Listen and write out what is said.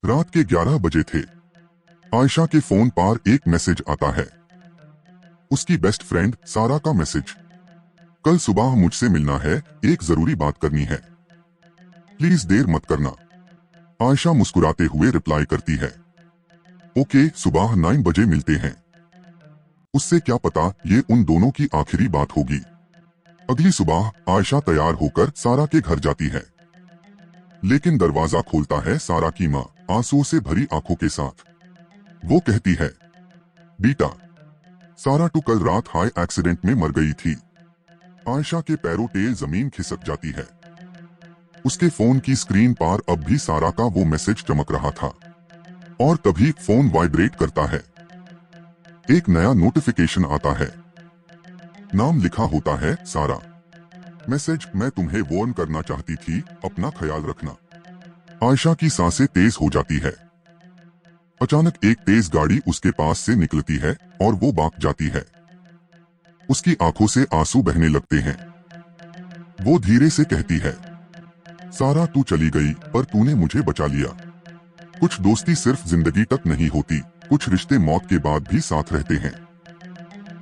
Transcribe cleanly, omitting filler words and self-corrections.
रात के 11 बजे थे। आयशा के फोन पर एक मैसेज आता है, उसकी बेस्ट फ्रेंड सारा का मैसेज। कल सुबह मुझसे मिलना है, एक जरूरी बात करनी है, प्लीज देर मत करना। आयशा मुस्कुराते हुए रिप्लाई करती है, ओके, सुबह 9 बजे मिलते हैं। उससे क्या पता ये उन दोनों की आखिरी बात होगी। अगली सुबह आयशा तैयार होकर सारा के घर जाती है, लेकिन दरवाजा खोलता है सारा की माँ आंसुओं से भरी आंखों के साथ। वो कहती है, बेटा, सारा तो कल रात हाई एक्सीडेंट में मर गई थी। आयशा के पैरों टेल जमीन खिसक जाती है। उसके फोन की स्क्रीन पर अब भी सारा का वो मैसेज चमक रहा था और तभी फोन वाइब्रेट करता है। एक नया नोटिफिकेशन आता है, नाम लिखा होता है सारा। मैसेज, मैं तुम्हें वार्न करना चाहती थी, अपना ख्याल रखना। आयशा की सांसें तेज हो जाती है। अचानक एक तेज गाड़ी उसके पास से निकलती है और वो भाग जाती है। उसकी आंखों से आंसू बहने लगते हैं। वो धीरे से कहती है, सारा तू चली गई पर तूने मुझे बचा लिया। कुछ दोस्ती सिर्फ जिंदगी तक नहीं होती, कुछ रिश्ते मौत के बाद भी साथ रहते हैं।